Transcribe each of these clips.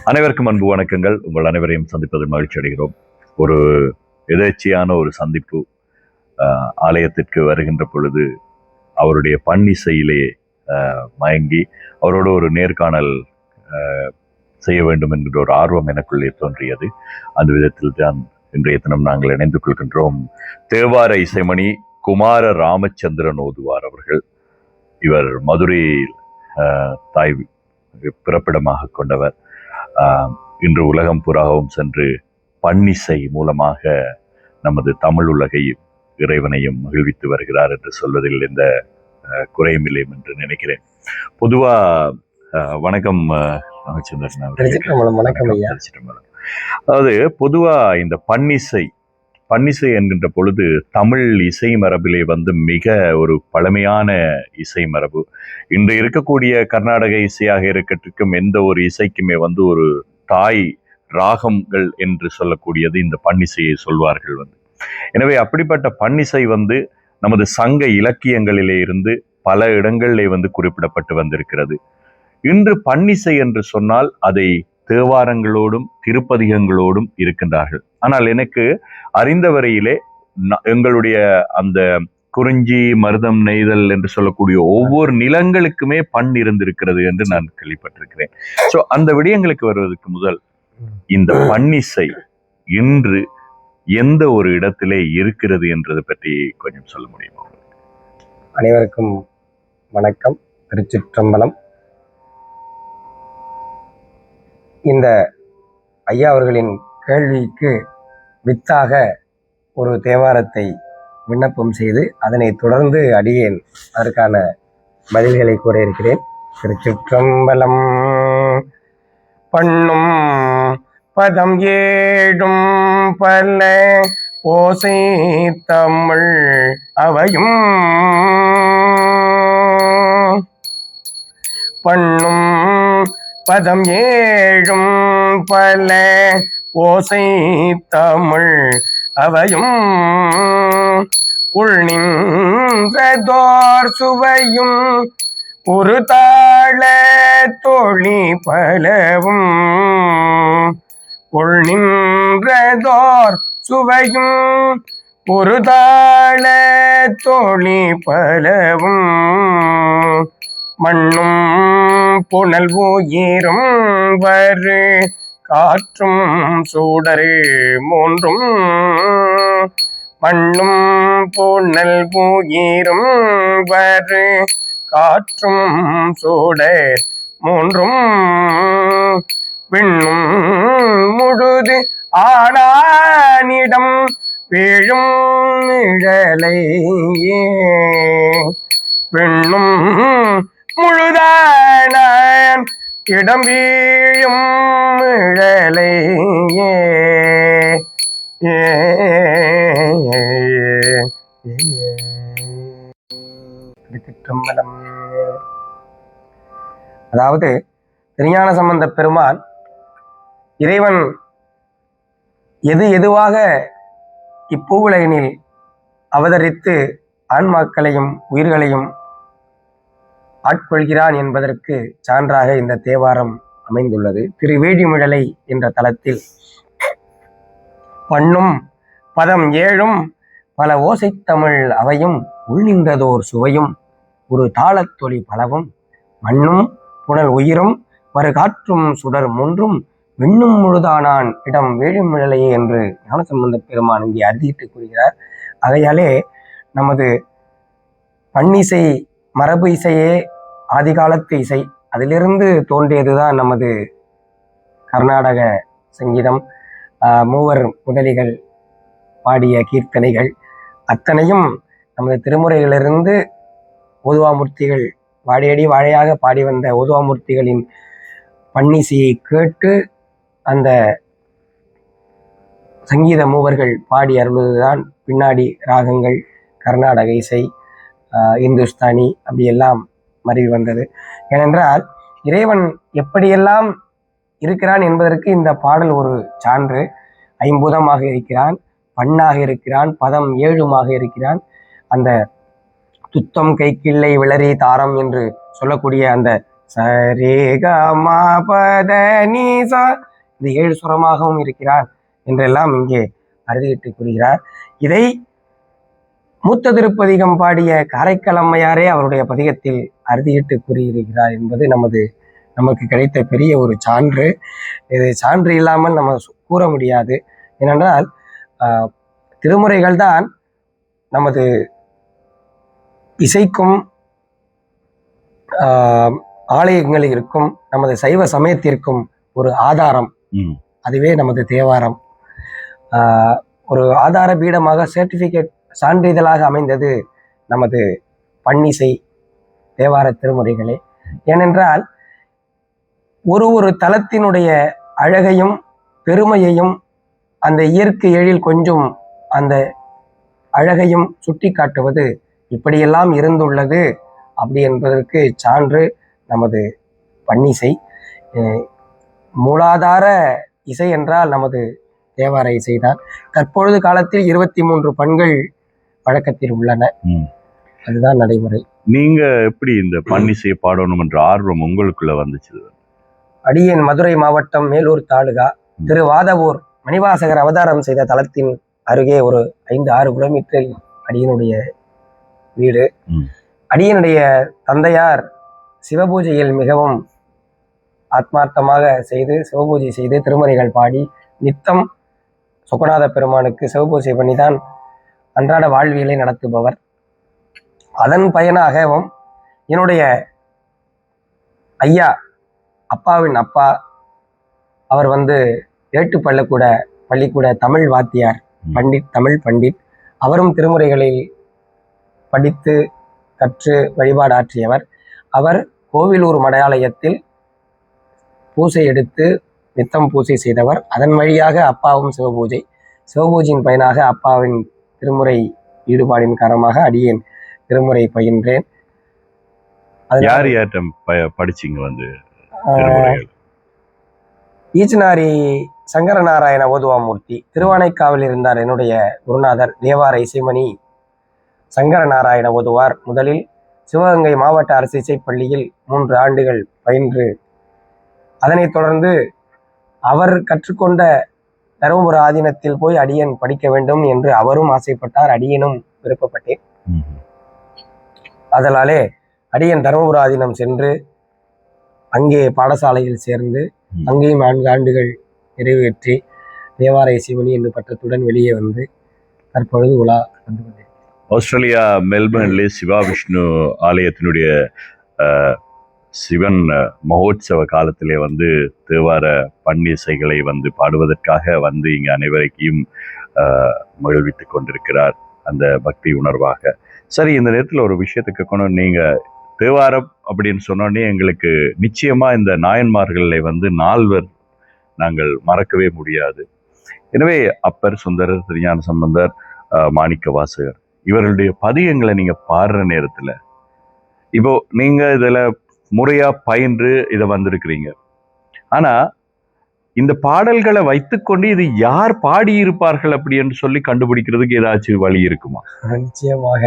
அனைவருக்கும் அன்பு வணக்கங்கள். உங்கள் அனைவரையும் சந்திப்பதில் மகிழ்ச்சி அடைகிறோம். ஒரு எதேச்சியான ஒரு சந்திப்பு. ஆலயத்திற்கு வருகின்ற பொழுது அவருடைய பன்னிசையிலே மயங்கி அவரோட ஒரு நேர்காணல் செய்ய வேண்டும் என்கின்ற ஒரு ஆர்வம் எனக்குள்ளே தோன்றியது. அந்த விதத்தில் தான் இன்றைய தினம் நாங்கள் இணைந்து கொள்கின்றோம். தேவார இசைமணி குமார ராமச்சந்திரன் ஓதுவார் அவர்கள். இவர் மதுரையில் தாய் பிறப்பிடமாக கொண்டவர். இன்று உலகம் புறாகவும் சென்று பன்னிசை மூலமாக நமது தமிழ் உலகையும் இறைவனையும் மகிழ்வித்து வருகிறார் என்று சொல்வதில் எந்த குறையும் இல்லை என்று நினைக்கிறேன். பொதுவா வணக்கம் அதாவது பொதுவா இந்த பன்னிசை என்கின்ற பொழுது தமிழ் இசை மரபிலே மிக ஒரு பழமையான இசை மரபு. இன்று இருக்கக்கூடிய கர்நாடக இசையாக இருக்கட்டும், எந்த ஒரு இசைக்குமே ஒரு தாய் ராகங்கள் என்று சொல்லக்கூடியது இந்த பன்னிசையை சொல்வார்கள். எனவே அப்படிப்பட்ட பன்னிசை நமது சங்க இலக்கியங்களிலே இருந்து பல இடங்களிலே குறிப்பிடப்பட்டு வந்திருக்கிறது. இன்று பன்னிசை என்று சொன்னால் அதை தேவாரங்களோடும் திருப்பதிகங்களோடும் இருக்கின்றார்கள். ஆனால் எனக்கு அறிந்த வரையிலே எங்களுடைய அந்த குறிஞ்சி மருதம் நெய்தல் என்று சொல்லக்கூடிய ஒவ்வொரு நிலங்களுக்குமே பண் இருந்திருக்கிறது என்று நான் கேள்விப்பட்டிருக்கிறேன். சோ அந்த விடயங்களுக்கு வருவதற்கு முதல் இந்த பன்னிசை இன்று எந்த ஒரு இடத்திலே இருக்கிறது என்றதை பற்றி கொஞ்சம் சொல்ல முடியுமா? அனைவருக்கும் வணக்கம். திருச்சிற்றம்பலம். இந்த ஐயா அவர்களின் கேள்விக்கு வித்தாக ஒரு தேவாரத்தை விண்ணப்பம் செய்து அதனை தொடர்ந்து அடியேன் அதற்கான பதில்களை கூற இருக்கிறேன். திருச்சிற்றம்பலம். பண்ணும் பதம் ஏடும் பல ஓசை தமிழ் அவையும் பண்ணும் பதம் ஏழும் பல ஓசை தமிழ் அவையும் உள் நின்றதோர் சுவையும் ஒரு தாள தோழி பலவும் உள் நின்றதோர் சுவையும் ஒரு தாள தோழி பலவும் மண்ணும் புனல் உயிரும் வரு காற்றும் சூடரு மூன்றும் மண்ணும் புனல் உயிரும் வரு காற்றும் சூடர் மூன்றும் விண்ணும் முழுது ஆடானிடம் வீழும் நிழலையே விண்ணும் முழுதான இடம் வீழும் நிழலையே. திருச்சிற்றம்பலம். அதாவது திருஞான சம்பந்த பெருமான் இறைவன் எதுவாக இப்பூவுலகினில் அவதரித்து ஆன்மாக்களையும் உயிர்களையும் ஆட்கொள்கிறான் என்பதற்கு சான்றாக இந்த தேவாரம் அமைந்துள்ளது. திருவேழிமிழலை என்ற தலத்தில் பண்ணும் பதம் ஏழும் பல ஓசைத்தமிழ் அவையும் உள்நின்றதோர் சுவையும் ஒரு தாளத்தொலி பலவும் மண்ணும் புனல் உயிரும் மறு காற்றும் சுடர் மூன்றும் விண்ணும் முழுதானான் இடம் வேழிமிழலையே என்று ஞானசம்பந்த பெருமான் இங்கே அறுதிட்டு கூறுகிறார். ஆகையாலே நமது பன்னிசை மரபு இசையே ஆதிகாலத்து இசை. அதிலிருந்து தோன்றியதுதான் நமது கர்நாடக சங்கீதம். மூவர் முதலிகள் பாடிய கீர்த்தனைகள் அத்தனையும் நமது திருமுறைகளிலிருந்து ஓதுவாமூர்த்திகள் வாழையடி வாழையாக பாடி வந்த ஓதுவாமூர்த்திகளின் பன்னிசையை கேட்டு அந்த சங்கீத மூவர்கள் பாடி அருள்வதுதான் பின்னாடி ராகங்கள், கர்நாடக இசை, இந்துஸ்தானி அப்படியெல்லாம் மருவி வந்தது. ஏனென்றால் இறைவன் எப்படியெல்லாம் இருக்கிறான் என்பதற்கு இந்த பாடல் ஒரு சான்று. ஐம்பூதமாக இருக்கிறான், பண்ணாக இருக்கிறான், பதம் ஏழுமாக இருக்கிறான். அந்த துத்தம் கைக்கிள்ளை விளரி தாரம் என்று சொல்லக்கூடிய அந்த சரிகமபதனிசா, இது 7 சுரமாகவும் இருக்கிறார் என்றெல்லாம் இங்கே அறுதியிட்டு கூறுகிறார். இதை மூத்த திருப்பதிகம் பாடிய காரைக்கால் அம்மையாரே அவருடைய பதிகத்தில் அறுதியிட்டு கூறியிருக்கிறார் என்பது நமக்கு கிடைத்த பெரிய ஒரு சான்று. இது சான்று இல்லாமல் நம்ம கூற முடியாது. ஏனென்றால் திருமுறைகள் தான் நமது இசைக்கும் ஆலயங்களில் இருக்கும் நமது சைவ சமயத்திற்கும் ஒரு ஆதாரம். அதுவே நமது தேவாரம் ஒரு ஆதார பீடமாக சர்டிபிகேட் சான்றிதழாக அமைந்தது நமது பன்னிசை தேவார திருமுறைகளே. ஏனென்றால் ஒரு தலத்தினுடைய அழகையும் பெருமையையும் அந்த இயற்கை எழில் கொஞ்சம் அந்த அழகையும் சுட்டி காட்டுவது இப்படியெல்லாம் இருந்துள்ளது அப்படி என்பதற்கு சான்று நமது பன்னிசை. மூலாதார இசை என்றால் நமது தேவார இசைதான். தற்பொழுது காலத்தில் 23 பண்கள் வழக்கத்தில் உள்ளன. அதுதான் நடைமுறை. நீங்க எப்படி இந்த பன்னிசையை பாடணும் என்ற ஆர்வம் உங்களுக்குள்ள வந்துச்சு? அடியேன் மதுரை மாவட்டம் மேலூர் தாலுகா திருவாதவூர் மணிவாசகர் அவதாரம் செய்த தலத்தின் அருகே ஒரு 5-6 கிலோமீட்டரில் அடியனுடைய வீடு. அடியனுடைய தந்தையார் சிவபூஜையில் மிகவும் ஆத்மார்த்தமாக சிவபூஜை செய்து திருமுறைகள் பாடி நித்தம் சொக்கநாத பெருமானுக்கு சிவபூஜை பண்ணிதான் அன்றாட வாழ்வியலை நடத்துபவர். அதன் பயனாகவும் என்னுடைய ஐயா அப்பாவின் அப்பா அவர் ஏட்டு பள்ளிக்கூட தமிழ் வாத்தியார் தமிழ் பண்டிட். அவரும் திருமுறைகளில் படித்து கற்று வழிபாடாற்றியவர். அவர் கோவிலூர் மடாலயத்தில் பூசை எடுத்து நித்தம் பூசை செய்தவர். அதன் வழியாக அப்பாவும் சிவபூஜையின் பயனாக அப்பாவின் திருமுறை ஈடுபாடின் காரணமாக அடியேன் திருமுறை பயின்றேன். படிச்சிங்க ஈச்சனாரி சங்கரநாராயண ஓதுவாமூர்த்தி திருவானைக்காவில் இருந்தார். என்னுடைய குருநாதர் தேவார இசைமணி சங்கரநாராயண ஓதுவார். முதலில் சிவகங்கை மாவட்ட அரசு இசைப்பள்ளியில் 3 ஆண்டுகள் பயின்று அதனைத் தொடர்ந்து அவர் கற்றுக்கொண்ட தருமபுர ஆதீனத்தில் போய் அடியன் படிக்க வேண்டும் என்று அவரும் ஆசைப்பட்டார். அடியனும் விருப்பப்பட்டேன். அதனாலே அடியன் தருமபுர ஆதீனம் சென்று அங்கே பாடசாலையில் சேர்ந்து அங்கேயும் 4 ஆண்டுகள் நிறைவேற்றி தேவார இசைமணி என்ற பட்டத்துடன் வெளியே வந்து தற்பொழுது உலா வந்து கொண்டிருக்கிறேன். ஆஸ்திரேலியா மெல்பர்ன்லே சிவா விஷ்ணு ஆலயத்தினுடைய சிவன் மகோத்சவ காலத்திலே தேவார பன்னிசைகளை பாடுவதற்காக இங்கே அனைவரையும் மகிழ்வித்துக் கொண்டிருக்கிறார் அந்த பக்தி உணர்வாக. சரி, இந்த நேரத்தில் ஒரு விஷயத்தை கேட்கணும். நீங்கள் தேவாரம் அப்படின்னு சொன்னோடனே எங்களுக்கு நிச்சயமா இந்த நாயன்மார்களில் 4 நாங்கள் மறக்கவே முடியாது. எனவே அப்பர், சுந்தரர், திருஞான சம்பந்தர், மாணிக்க வாசகர் இவர்களுடைய பதிகங்களை நீங்க பாடுற நேரத்துல இப்போ நீங்க இதுல முறையா பயின்று இதை வந்திருக்கிறீங்க. ஆனா இந்த பாடல்களை வைத்துக்கொண்டு இது யார் பாடியிருப்பார்கள் அப்படின்னு சொல்லி கண்டுபிடிக்கிறதுக்கு ஏதாச்சும் வழி இருக்குமா? நிச்சயமாக.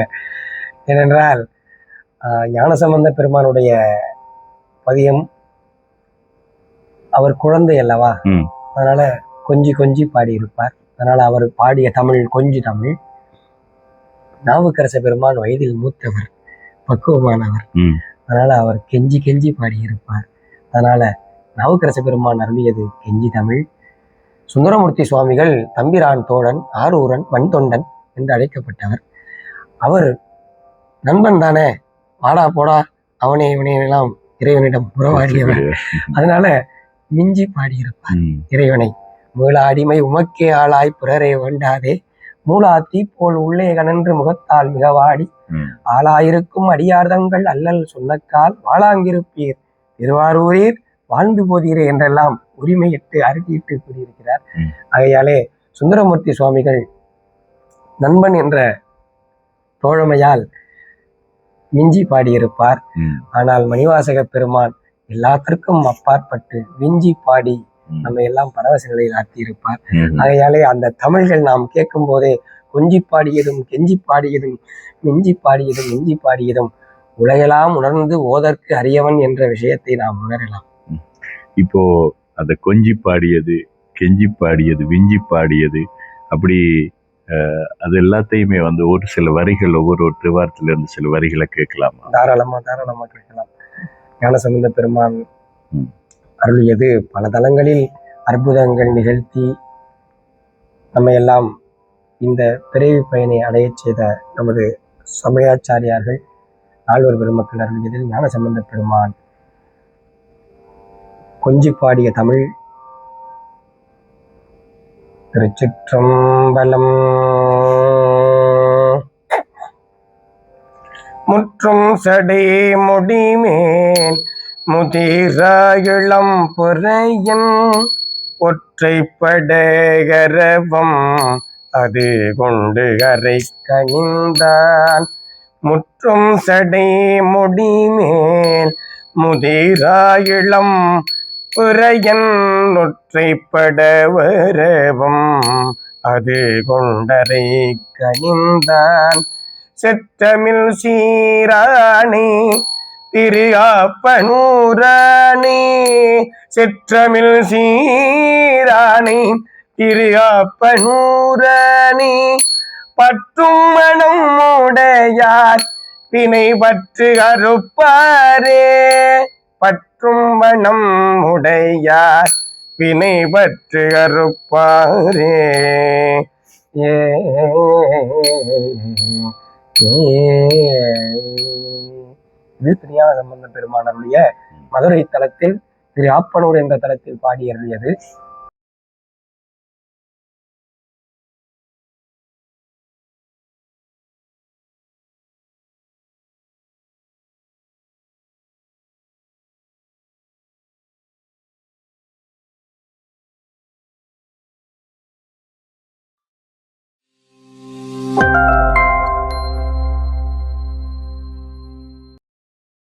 ஏனென்றால் ஞானசம்பந்த பெருமானுடைய பதியம் அவர் குழந்தை அல்லவா, அதனால கொஞ்சி பாடியிருப்பார். அதனால அவர் பாடிய தமிழ் கொஞ்சி தமிழ். நாவுக்கரச பெருமான் வயதில் மூத்தவர், பக்குவமானவர். அதனால அவர் கெஞ்சி பாடியிருப்பார். அதனால நாவுக்கரச பெருமான் அருளியது கெஞ்சி தமிழ். சுந்தரமூர்த்தி சுவாமிகள் தம்பிரான் தோழன், ஆரூரன், வன்தொண்டன் என்று அழைக்கப்பட்டவர். அவர் நண்பன் தானே, வாடா போடா அவனே இவனையெல்லாம் இறைவனிடம் உறவாடியவர். அதனால மிஞ்சி பாடியிருப்பார் இறைவனை. மூலா அடிமை உமக்கே ஆளாய் புறரே வேண்டாதே, மூலா தீப்போல் உள்ளே கனன்று முகத்தால் மிகவாடி, ஆளாயிருக்கும் அடியார்தங்கள் அல்லல் சொன்னக்கால் வாழாங்கிருப்பீர் திருவாரூரீர் வாழ்ந்து போதீரே என்றெல்லாம் உரிமையிட்டு அறுதியிட்டு கூறியிருக்கிறார். ஆகையாலே சுந்தரமூர்த்தி சுவாமிகள் நண்பன் என்ற தோழமையால் மிஞ்சி பாடியிருப்பார். ஆனால் மணிவாசக பெருமான் எல்லாத்திற்கும் அப்பாற்பட்டு விஞ்சி பாடி நம்ம எல்லாம் பரவச நிலையில் ஆற்றியிருப்பார். ஆகையாலே அந்த தமிழ்கள் நாம் கேட்கும் போதே கொஞ்சி பாடியதும் கெஞ்சி பாடியதும் மிஞ்சி பாடியதும் மிஞ்சி பாடியதும் உலகெல்லாம் உணர்ந்து ஓதற்கு அரியவன் என்ற விஷயத்தை நாம் உணரலாம். இப்போ அதை கொஞ்சி பாடியது, கெஞ்சி பாடியது, விஞ்சி பாடியது, அப்படி அது எல்லாத்தையுமே வந்து ஒரு சில வரிகள் ஒவ்வொரு திருவாரத்துல இருந்து சில வரிகளை கேட்கலாமா? தாராளமா கேட்கலாம். ஞானசம்பந்த பெருமான் அருளியது பல தலங்களில் அற்புதங்கள் நிகழ்த்தி நம்ம எல்லாம் இந்த பிறவி பயனை அடைய செய்த நமது சமயாச்சாரியார்கள் நால்வர் பெருமக்கள் அருளியதில் ஞானசம்பந்த பெருமான் கொஞ்சி பாடிய தமிழ் திருச்சிற்றம்பலம். முற்றும் சடை முடிமேல் முதிர இளம் புறையின் ஒற்றைப்படகரவம் அது கொண்டு கரை கனிந்தான். முற்றும் சடை முடிமேல் முதிர இளம் புறையன் ஒற்றைப்படவரவம் அது கொண்டரை கனிந்தான். செற்றமில் சீராணி திரு அப்பனூராணி, செற்றமில் சீராணி திரு அப்பனூராணி, பற்றும் மனம் உடையார் பிணை பற்று அறுப்பாரே, பற்றும் மனம் உடையார் பிணை பற்று அறுப்பாரே. இது திருஞானசம்பந்த பெருமானுடைய மதுரை தலத்தில் திரு ஆப்பனூர் என்ற தலத்தில் பாடி அருளியது.